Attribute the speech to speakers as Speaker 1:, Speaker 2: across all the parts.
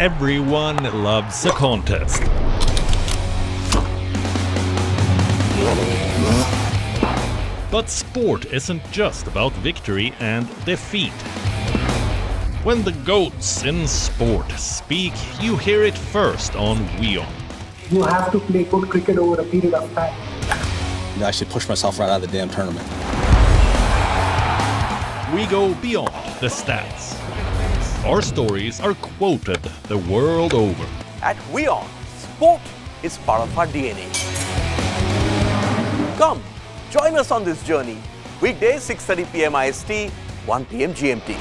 Speaker 1: everyone loves a contest. But sport isn't just about victory and defeat. When the GOATs in sport speak, you hear it first on WION.
Speaker 2: You have to play good cricket over a period of time.
Speaker 3: I should push myself right out of the damn tournament.
Speaker 1: We go beyond the stats. Our stories are quoted the world over.
Speaker 4: At WION, sport is part of our DNA. Come, join us on this journey. Weekdays 6:30 p.m. IST, 1 p.m. GMT.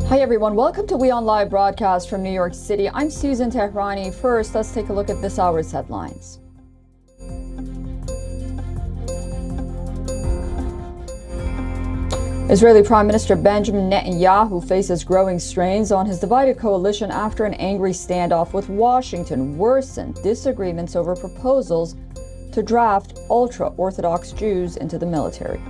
Speaker 5: Hi everyone, welcome to WION Live broadcast from New York City. I'm Susan Tehrani. First, let's take a look at this hour's headlines. Israeli Prime Minister Benjamin Netanyahu faces growing strains on his divided coalition after an angry standoff with Washington worsened disagreements over proposals to draft ultra-Orthodox Jews into the military.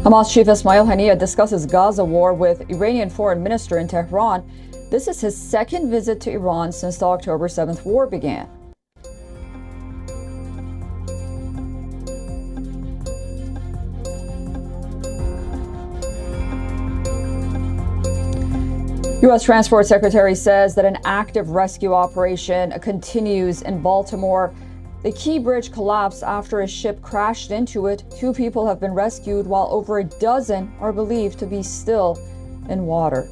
Speaker 5: Hamas chief Ismail Haniyeh discusses Gaza war with Iranian foreign minister in Tehran. This is his second visit to Iran since the October 7th war began. U.S. Transport Secretary says that an active rescue operation continues in Baltimore. The Key Bridge collapsed after a ship crashed into it. 2 people have been rescued, while over a dozen are believed to be still in water.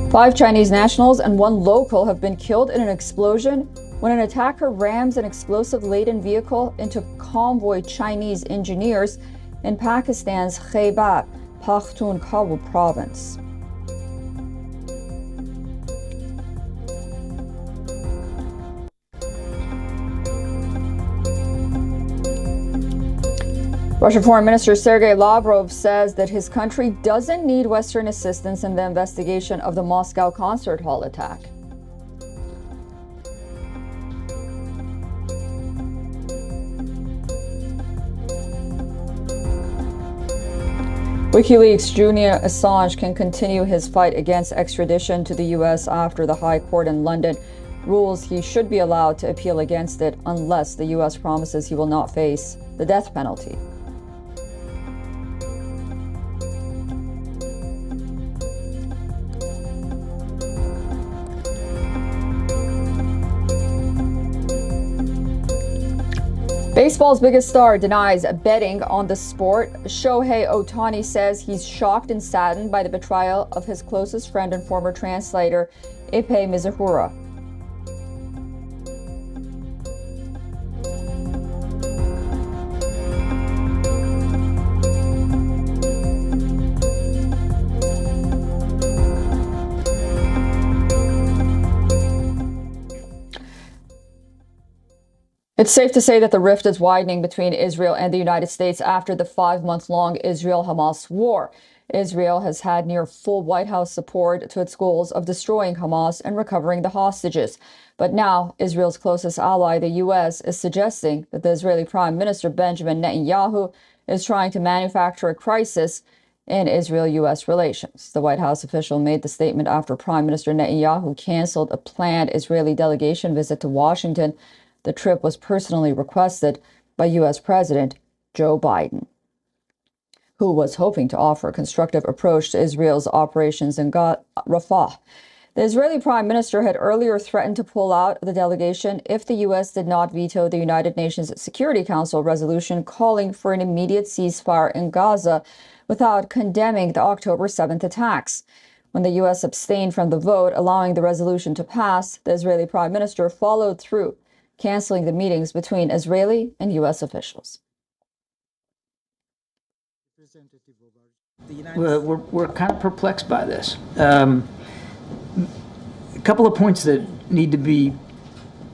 Speaker 5: Five Chinese nationals and 1 local have been killed in an explosion when an attacker rams an explosive-laden vehicle into convoy Chinese engineers in Pakistan's Khyber Pakhtunkhwa province. Russian Foreign Minister Sergei Lavrov says that his country doesn't need Western assistance in the investigation of the Moscow concert hall attack. WikiLeaks Julian Assange can continue his fight against extradition to the U.S. after the High Court in London rules he should be allowed to appeal against it unless the U.S. promises he will not face the death penalty. Baseball's biggest star denies betting on the sport. Shohei Ohtani says he's shocked and saddened by the betrayal of his closest friend and former translator, Ippei Mizuhara. It's safe to say that the rift is widening between Israel and the United States after the 5-month-long Israel-Hamas war. Israel has had near full White House support to its goals of destroying Hamas and recovering the hostages. But now, Israel's closest ally, the U.S., is suggesting that the Israeli Prime Minister Benjamin Netanyahu is trying to manufacture a crisis in Israel-U.S. relations. The White House official made the statement after Prime Minister Netanyahu canceled a planned Israeli delegation visit to Washington. The trip was personally requested by U.S. President Joe Biden. who was hoping to offer a constructive approach to Israel's operations in Rafah. The Israeli prime minister had earlier threatened to pull out the delegation if the U.S. did not veto the United Nations Security Council resolution calling for an immediate ceasefire in Gaza without condemning the October 7th attacks. When the U.S. abstained from the vote, allowing the resolution to pass, the Israeli prime minister followed through, canceling the meetings between Israeli and U.S. officials.
Speaker 6: We're kind of perplexed by this. A couple of points that need to be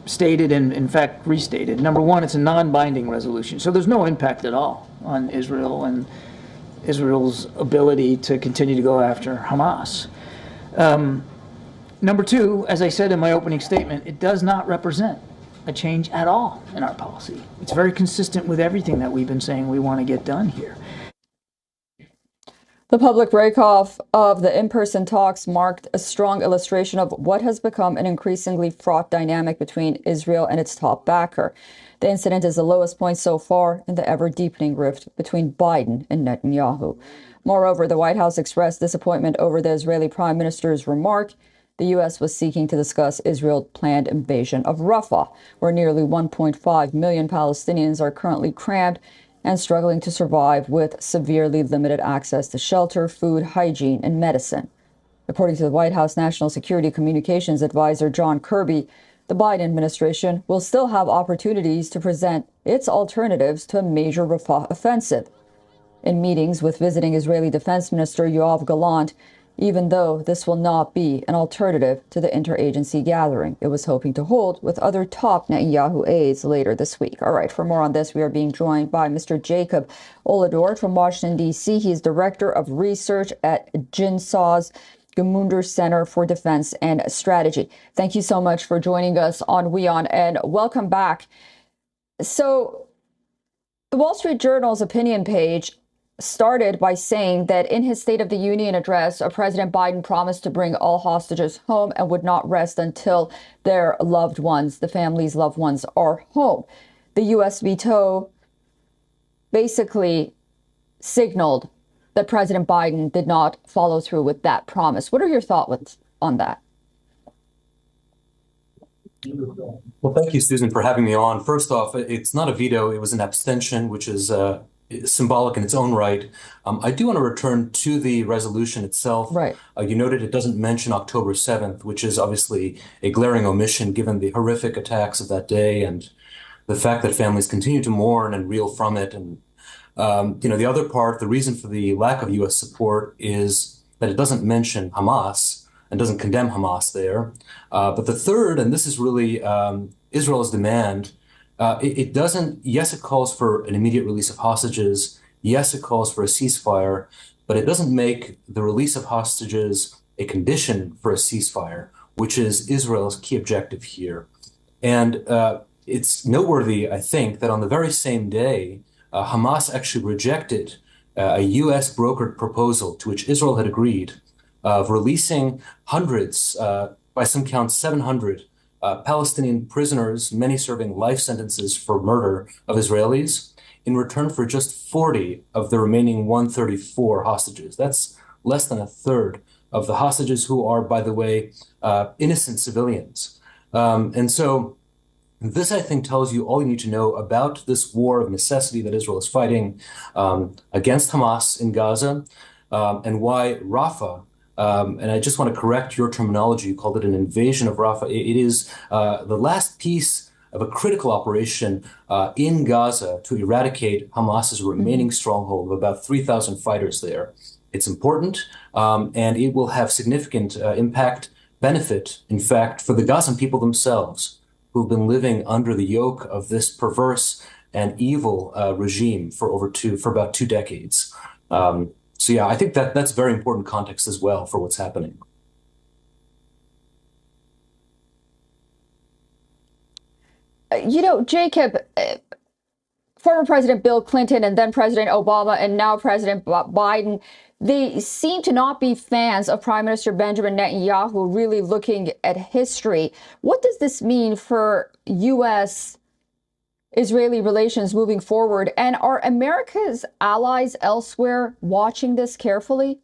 Speaker 6: stated and, in fact, restated. Number one, it's a non-binding resolution, so there's no impact at all on Israel and Israel's ability to continue to go after Hamas. Number two, as I said in my opening statement, it does not represent a change at all in our policy. It's very consistent with everything that we've been saying we want to get done here.
Speaker 5: The public breakoff of the in-person talks marked a strong illustration of what has become an increasingly fraught dynamic between Israel and its top backer. The incident is the lowest point so far in the ever-deepening rift between Biden and Netanyahu. Moreover, the White House expressed disappointment over the Israeli prime minister's remark the U.S. was seeking to discuss Israel's planned invasion of Rafah, where nearly 1.5 million Palestinians are currently crammed and struggling to survive with severely limited access to shelter, food, hygiene, and medicine. According to the White House National Security Communications Advisor John Kirby, the Biden administration will still have opportunities to present its alternatives to a major Rafah offensive. In meetings with visiting Israeli Defense Minister Yoav Gallant, even though this will not be an alternative to the interagency gathering it was hoping to hold with other top Netanyahu aides later this week. All right, for more on this, we are being joined by Mr. Jacob Oladort from Washington, D.C. He is Director of Research at GINSAW's Gemunder Center for Defense and Strategy. Thank you so much for joining us on WION, and welcome back. So, the Wall Street Journal's opinion page started by saying that in his State of the Union address, President Biden promised to bring all hostages home and would not rest until their loved ones, the family's loved ones, are home. The U.S. veto basically signaled that President Biden did not follow through with that promise. What are your thoughts on that?
Speaker 7: Well, thank you, Susan, for having me on. First off, it's not a veto. It was an abstention, which is symbolic in its own right. I do want to return to the resolution itself.
Speaker 5: Right.
Speaker 7: You noted it doesn't mention October 7th, which is obviously a glaring omission given the horrific attacks of that day and the fact that families continue to mourn and reel from it. And, the other part, the reason for the lack of U.S. support is that it doesn't mention Hamas and doesn't condemn Hamas there. But the third, and this is really Israel's demand, it doesn't, yes, it calls for an immediate release of hostages. Yes, it calls for a ceasefire, but it doesn't make the release of hostages a condition for a ceasefire, which is Israel's key objective here. And it's noteworthy, I think, that on the very same day, Hamas actually rejected a U.S. brokered proposal to which Israel had agreed of releasing hundreds, by some counts, 700 Palestinian prisoners, many serving life sentences for murder of Israelis, in return for just 40 of the remaining 134 hostages. That's less than a third of the hostages, who are, by the way, innocent civilians. And so this, I think, tells you all you need to know about this war of necessity that Israel is fighting against Hamas in Gaza, and why Rafah, and I just want to correct your terminology. You called it an invasion of Rafah. It is the last piece of a critical operation in Gaza to eradicate Hamas's remaining stronghold of about 3,000 fighters there. It's important, and it will have significant impact, benefit, in fact, for the Gazan people themselves, who've been living under the yoke of this perverse and evil regime for about 2 decades. So yeah, I think that's very important context as well for what's happening.
Speaker 5: Jacob, former President Bill Clinton and then President Obama and now President Biden, they seem to not be fans of Prime Minister Benjamin Netanyahu, really looking at history. What does this mean for U.S. Israeli relations moving forward? And are America's allies elsewhere watching this carefully?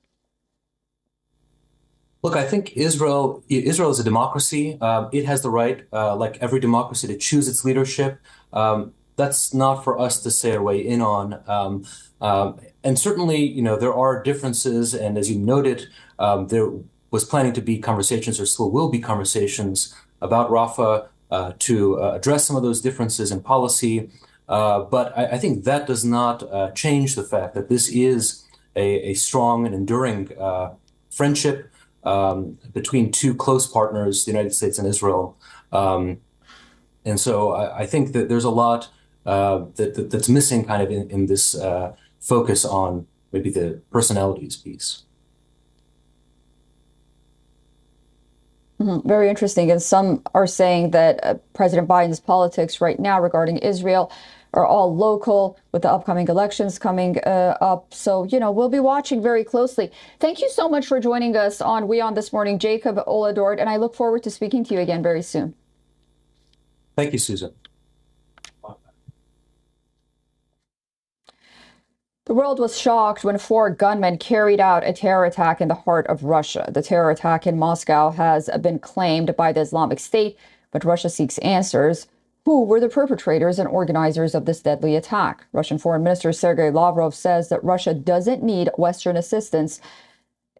Speaker 7: Look, I think Israel is a democracy. It has the right, like every democracy, to choose its leadership. That's not for us to say or weigh in on. And certainly, there are differences. And as you noted, there was planning to be conversations, or still will be conversations, about Rafah to address some of those differences in policy. But I think that does not change the fact that this is a strong and enduring friendship between two close partners, the United States and Israel. And so I think that there's a lot that's missing kind of in this focus on maybe the personalities piece.
Speaker 5: Very interesting. And some are saying that President Biden's politics right now regarding Israel are all local with the upcoming elections coming up. So, we'll be watching very closely. Thank you so much for joining us on WION this morning, Jacob Oladort, and I look forward to speaking to you again very soon.
Speaker 7: Thank you, Susan.
Speaker 5: The world was shocked when 4 gunmen carried out a terror attack in the heart of Russia. The terror attack in Moscow has been claimed by the Islamic State, but Russia seeks answers. Who were the perpetrators and organizers of this deadly attack? Russian Foreign Minister Sergei Lavrov says that Russia doesn't need Western assistance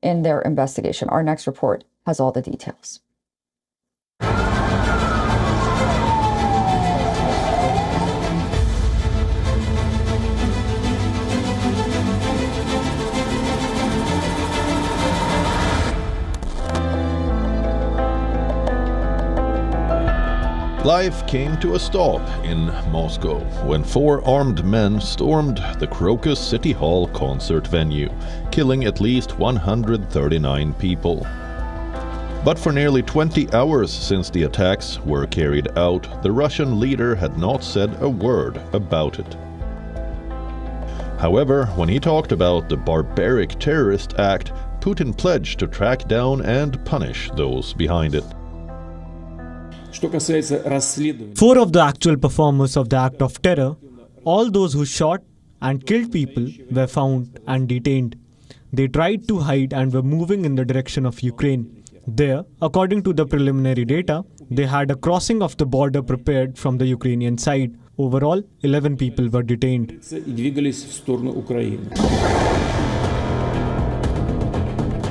Speaker 5: in their investigation. Our next report has all the details.
Speaker 1: Life came to a stop in Moscow when 4 armed men stormed the Crocus City Hall concert venue, killing at least 139 people. But for nearly 20 hours since the attacks were carried out, the Russian leader had not said a word about it. However, when he talked about the barbaric terrorist act, Putin pledged to track down and punish those behind it.
Speaker 8: 4 of the actual performers of the act of terror, all those who shot and killed people, were found and detained. They tried to hide and were moving in the direction of Ukraine. There, according to the preliminary data, they had a crossing of the border prepared from the Ukrainian side. Overall, 11 people were detained.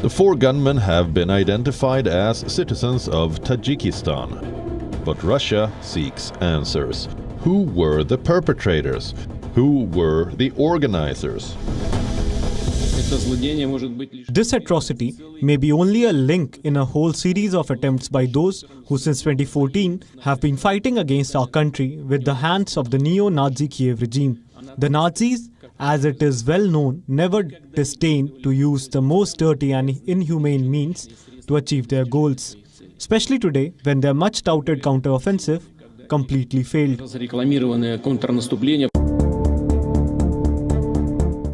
Speaker 1: The 4 gunmen have been identified as citizens of Tajikistan. But Russia seeks answers. Who were the perpetrators? Who were the organizers?
Speaker 8: This atrocity may be only a link in a whole series of attempts by those who since 2014 have been fighting against our country with the hands of the neo-Nazi Kiev regime. The Nazis, as it is well known, never disdain to use the most dirty and inhumane means to achieve their goals. Especially today, when their much-touted counter-offensive completely failed.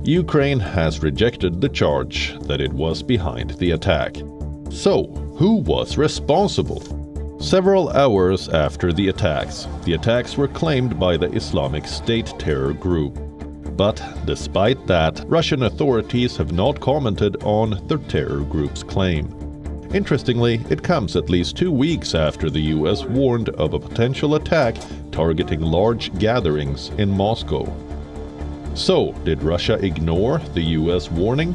Speaker 1: Ukraine has rejected the charge that it was behind the attack. So, who was responsible? Several hours after the attacks were claimed by the Islamic State terror group. But despite that, Russian authorities have not commented on the terror group's claim. Interestingly, it comes at least 2 weeks after the US warned of a potential attack targeting large gatherings in Moscow. So, did Russia ignore the US warning?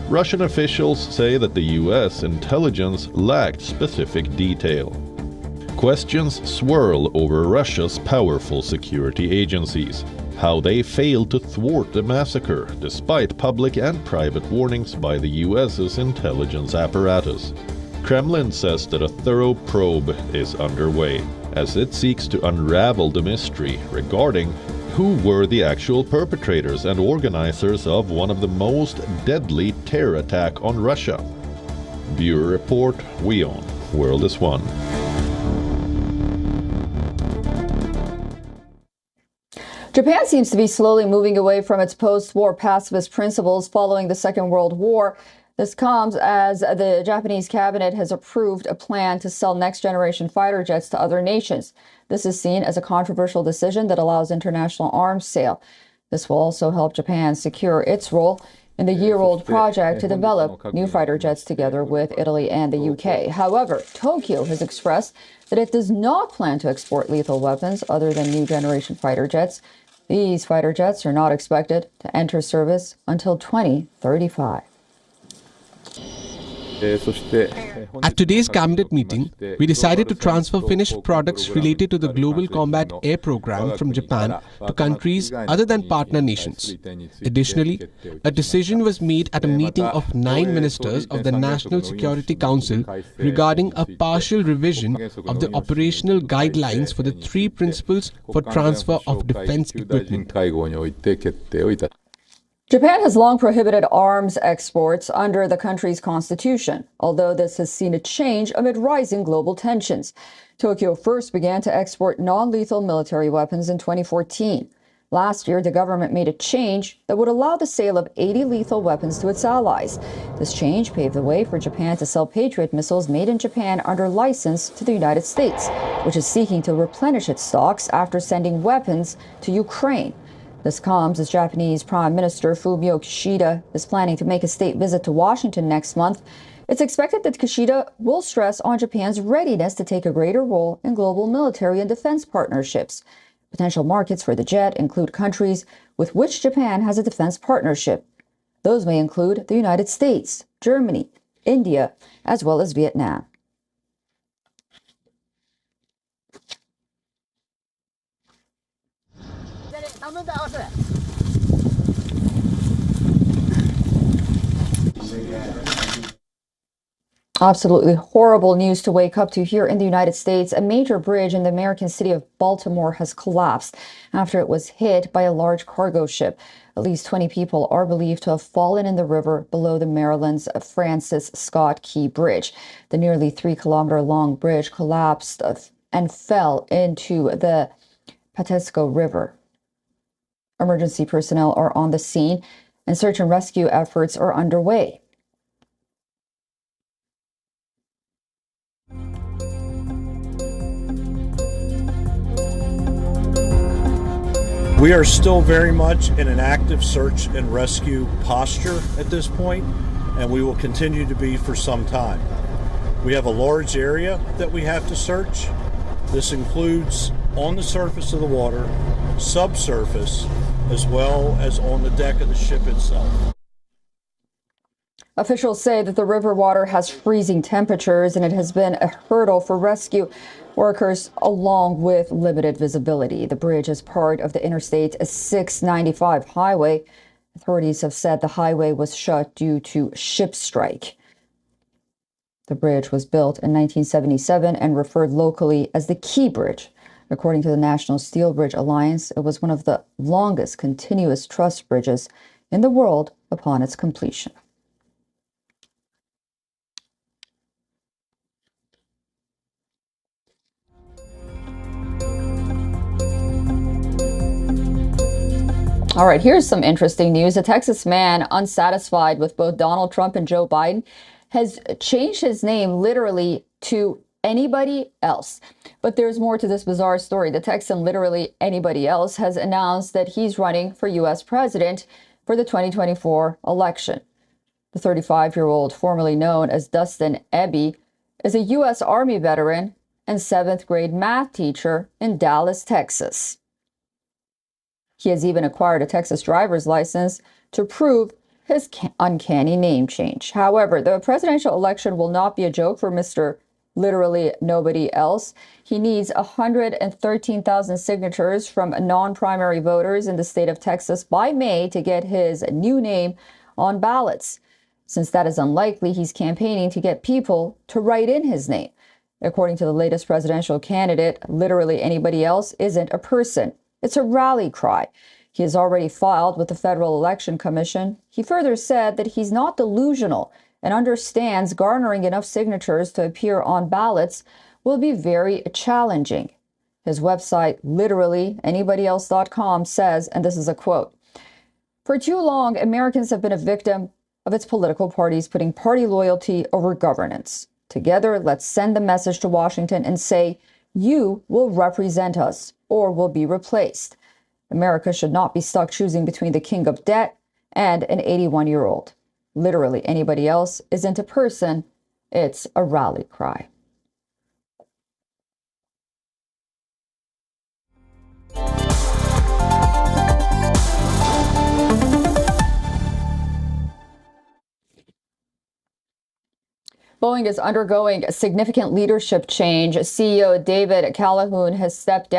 Speaker 1: Russian officials say that the US intelligence lacked specific detail. Questions swirl over Russia's powerful security agencies, how they failed to thwart the massacre despite public and private warnings by the US's intelligence apparatus. Kremlin says that a thorough probe is underway as it seeks to unravel the mystery regarding who were the actual perpetrators and organizers of one of the most deadly terror attack on Russia. Bureau Report, WION, World is One.
Speaker 5: Japan seems to be slowly moving away from its post-war pacifist principles following the Second World War. This comes as the Japanese cabinet has approved a plan to sell next-generation fighter jets to other nations. This is seen as a controversial decision that allows international arms sale. This will also help Japan secure its role in the year-old project to develop new fighter jets together with Italy and the UK. However, Tokyo has expressed that it does not plan to export lethal weapons other than new generation fighter jets. These fighter jets are not expected to enter service until 2035.
Speaker 9: At today's cabinet meeting, we decided to transfer finished products related to the Global Combat Air Program from Japan to countries other than partner nations. Additionally, a decision was made at a meeting of 9 ministers of the National Security Council regarding a partial revision of the operational guidelines for the 3 principles for transfer of defense equipment.
Speaker 5: Japan has long prohibited arms exports under the country's constitution, although this has seen a change amid rising global tensions. Tokyo first began to export non-lethal military weapons in 2014. Last year, the government made a change that would allow the sale of 80 lethal weapons to its allies. This change paved the way for Japan to sell Patriot missiles made in Japan under license to the United States, which is seeking to replenish its stocks after sending weapons to Ukraine. This comes as Japanese Prime Minister Fumio Kishida is planning to make a state visit to Washington next month. It's expected that Kishida will stress on Japan's readiness to take a greater role in global military and defense partnerships. Potential markets for the jet include countries with which Japan has a defense partnership. Those may include the United States, Germany, India, as well as Vietnam. Absolutely horrible news to wake up to here in the United States. A major bridge in the American city of Baltimore has collapsed after it was hit by a large cargo ship. At least 20 people are believed to have fallen in the river below the Maryland's Francis Scott Key Bridge. The nearly 3-kilometer-long bridge collapsed and fell into the Patapsco River. Emergency personnel are on the scene, and search and rescue efforts are underway.
Speaker 10: We are still very much in an active search and rescue posture at this point, and we will continue to be for some time. We have a large area that we have to search. This includes on the surface of the water, subsurface, as well as on the deck of the ship itself.
Speaker 5: Officials say that the river water has freezing temperatures and it has been a hurdle for rescue workers along with limited visibility. The bridge is part of the Interstate 695 highway. Authorities have said the highway was shut due to ship strike. The bridge was built in 1977 and referred locally as the Key Bridge. According to the National Steel Bridge Alliance, it was one of the longest continuous truss bridges in the world upon its completion. All right, here's some interesting news. A Texas man unsatisfied with both Donald Trump and Joe Biden has changed his name literally to anybody else. But there's more to this bizarre story. The Texan, literally anybody else, has announced that he's running for U.S. president for the 2024 election. The 35-year-old, formerly known as Dustin Ebby, is a U.S. Army veteran and 7th grade math teacher in Dallas, Texas. He has even acquired a Texas driver's license to prove his uncanny name change. However, the presidential election will not be a joke for Mr. Literally Nobody Else. He needs 113,000 signatures from non-primary voters in the state of Texas by May to get his new name on ballots. Since that is unlikely, he's campaigning to get people to write in his name. According to the latest presidential candidate, literally anybody else isn't a person. It's a rally cry. He has already filed with the Federal Election Commission. He further said that he's not delusional and understands garnering enough signatures to appear on ballots will be very challenging. His website, literallyanybodyelse.com, says, and this is a quote, "For too long, Americans have been a victim of its political parties putting party loyalty over governance. Together, let's send the message to Washington and say, you will represent us or will be replaced. America should not be stuck choosing between the king of debt and an 81-year-old. Literally anybody else isn't a person, it's a rally cry. Boeing is undergoing a significant leadership change. CEO David Calhoun has stepped down.